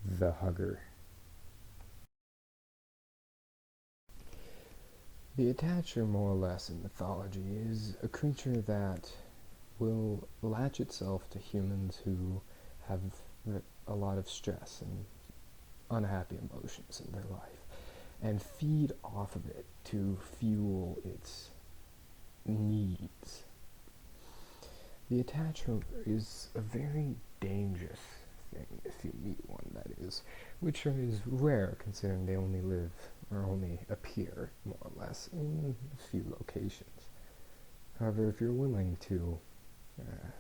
The hugger. The attacher, more or less in mythology, is a creature that will latch itself to humans who have a lot of stress and unhappy emotions in their life and feed off of it to fuel its needs. The attacher is a very dangerous thing if you meet one, that is, which is rare considering they only live or only appear, more or less, in a few locations. However, if you're willing to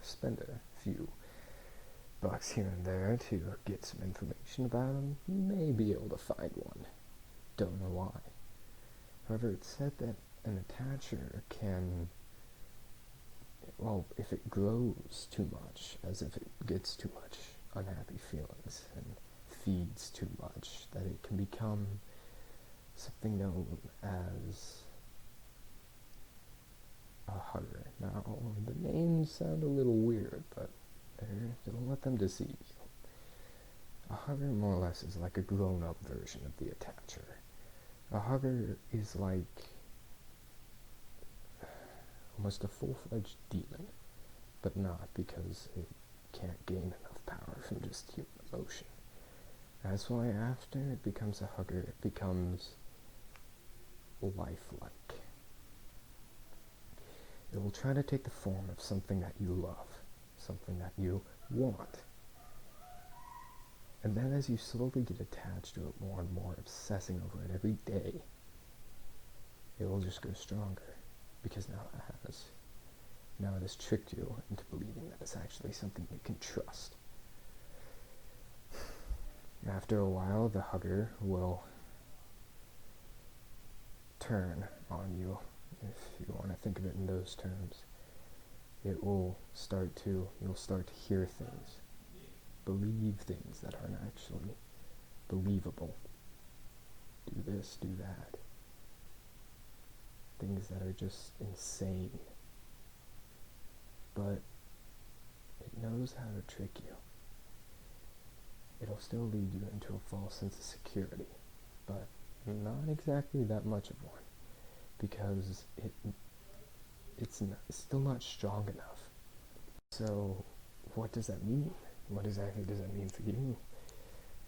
spend a few bucks here and there to get some information about them, you may be able to find one. Don't know why. However, it's said that an attacher can, well, if it grows too much, as if it gets too much unhappy feelings and feeds too much, that it can become something known as a hugger. Now, the names sound a little weird, but don't let them deceive you. A hugger, more or less, is like a grown-up version of the attacher. A hugger is like almost a full-fledged demon, but not, because it can't gain enough power from just human emotion. That's why after it becomes a hugger, it becomes lifelike. It will try to take the form of something that you love, something that you want. And then as you slowly get attached to it more and more, obsessing over it every day, it will just grow stronger, because now it has tricked you into believing that it's actually something you can trust. After a while, the hugger will turn on you, if you want to think of it in those terms. You'll start to hear things, believe things that aren't actually believable. Do this, do that. Things that are just insane. But it knows how to trick you. It'll still lead you into a false sense of security, but not exactly that much of one, because it's still not strong enough. So what does that mean? What exactly does that mean for you?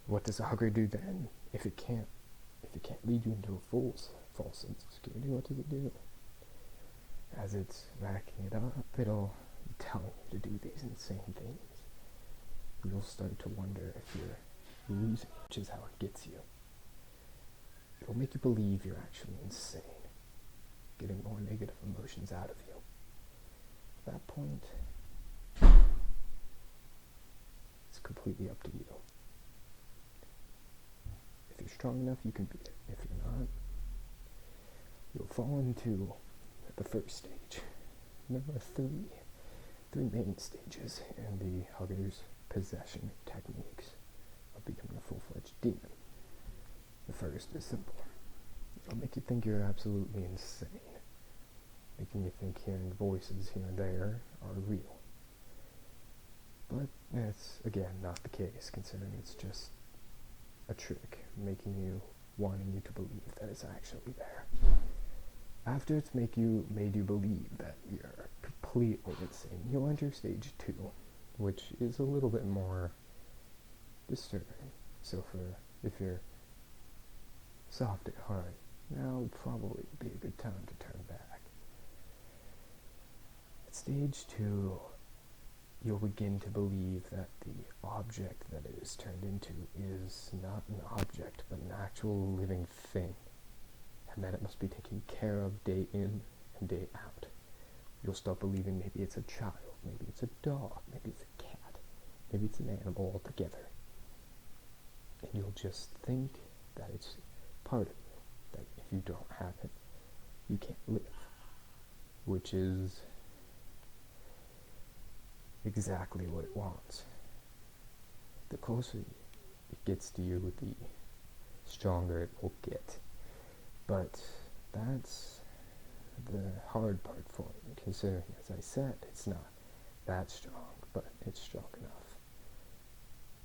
What does a hugger do then? If it can't lead you into a false sense of security, what does it do? As it's racking it up, it'll tell you to do these insane things. You'll start to wonder if you're losing, which is how it gets you. It'll make you believe you're actually insane, getting more negative emotions out of you. At that point, it's completely up to you. If you're strong enough, you can beat it. If you're not, you'll fall into the first stage. There are three main stages in the hugger's possession techniques of becoming a full-fledged demon. The first is simple. It'll make you think you're absolutely insane, making you think hearing voices here and there are real. But that's, again, not the case, considering it's just a trick, wanting you to believe that it's actually there. After it's made you believe that you're completely insane, you'll enter stage 2, which is a little bit more disturbing. So if you're soft at heart, now would probably be a good time to turn back. At stage 2, you'll begin to believe that the object that it is turned into is not an object, but an actual living thing, and that it must be taken care of day in and day out. You'll start believing maybe it's a child, maybe it's a dog, maybe it's a cat, maybe it's an animal altogether. And you'll just think that it's part of you, that if you don't have it, you can't live, which is exactly what it wants. The closer it gets to you, the stronger it will get. But that's the hard part for it, considering, as I said, it's not that strong, but it's strong enough.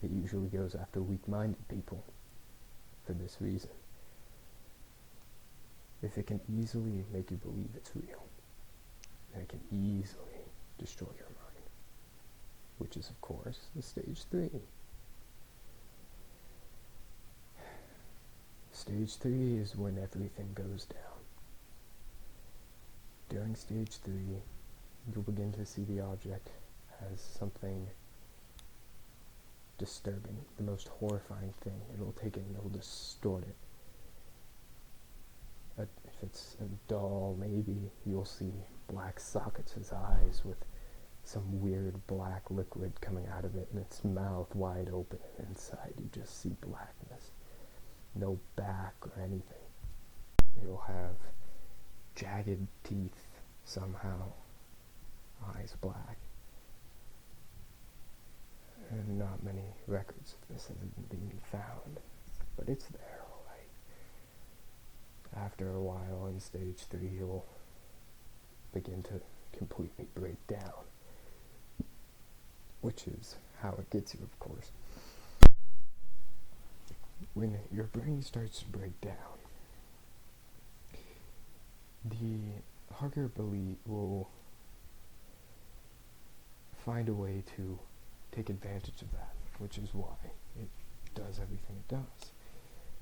It usually goes after weak-minded people for this reason. If it can easily make you believe it's real, then it can easily destroy your mind, which is, of course, the stage 3. Stage 3 is when everything goes down. During stage 3, you'll begin to see the object as something disturbing, the most horrifying thing. It'll take it and it'll distort it. If it's a doll, maybe you'll see black sockets as eyes with some weird black liquid coming out of it, and its mouth wide open, and inside you just see blackness. No back or anything. It'll have jagged teeth somehow, eyes black. And not many records of this have been found, but it's there, alright. After a while, in stage 3, you'll begin to completely break down, which is how it gets you, of course. When your brain starts to break down, the hugger will find a way to take advantage of that, which is why it does everything it does.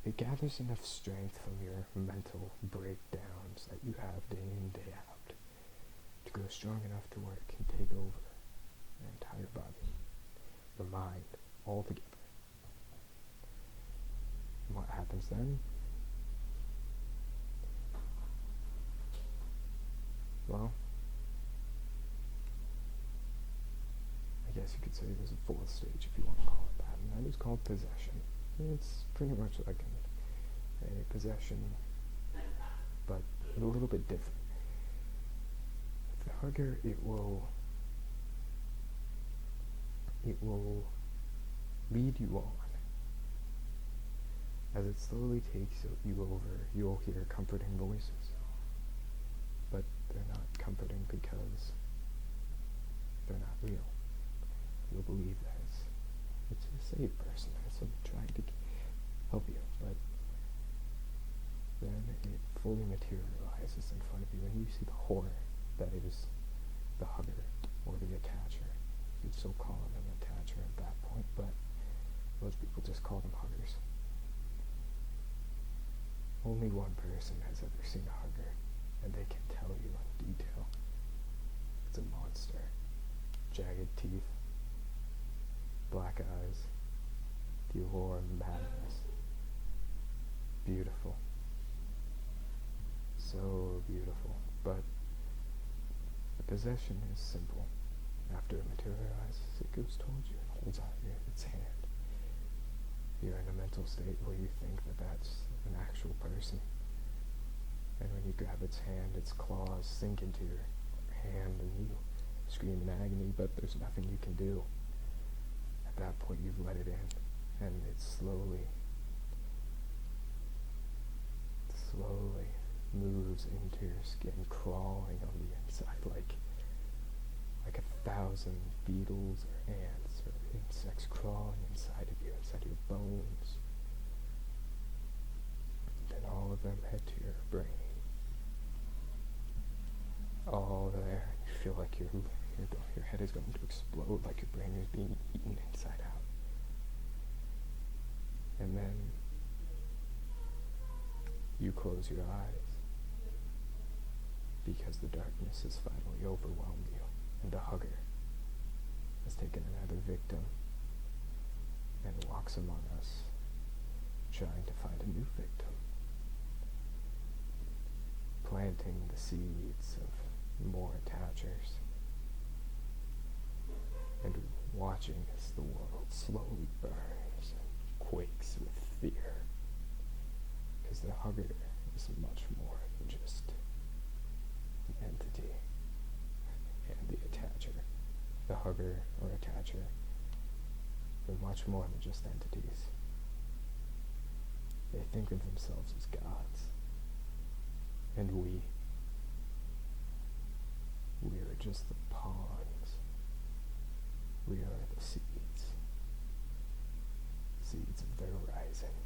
It gathers enough strength from your mental breakdowns that you have day in, day out, to grow strong enough to where it can take over your entire body, your mind, all together. And what happens then? Well, I guess you could say there's a 4th stage, if you want to call it that, and that is called possession. It's pretty much like a possession, but a little bit different. With the hugger, it will lead you on. As it slowly takes you over, you'll hear comforting voices. But they're not comforting because they're not real. You'll believe that it's a safe person, it's someone trying to help you, but then it fully materializes in front of you, and you see the horror that is the hugger, or the attacher. You'd still call him an attacher at that point, but most people just call them huggers. Only one person has ever seen a hugger, and they can tell you in detail. It's a monster. Jagged teeth, black eyes, pure madness. Beautiful. So beautiful. But the possession is simple. After it materializes, it goes towards you and holds out its hand. You're in a mental state where you think that that's an actual person. And when you grab its hand, its claws sink into your hand and you scream in agony, but there's nothing you can do. At that point, you've let it in, and it slowly moves into your skin, crawling on the inside like 1,000 beetles or ants or insects crawling inside of you, inside your bones. Then all of them head to your brain. All there, and you feel like your head is going to explode, like your brain is being eaten inside out. And then you close your eyes because the darkness has finally overwhelmed you, and the hugger has taken another victim and walks among us, trying to find a new victim, planting the seeds of more attachers, and watching as the world slowly burns and quakes with fear, because the hugger is much more than just an entity, and the attacher, the hugger or attacher, are much more than just entities. They think of themselves as gods, and we are just the pawns. We are the seeds. seeds of their rising.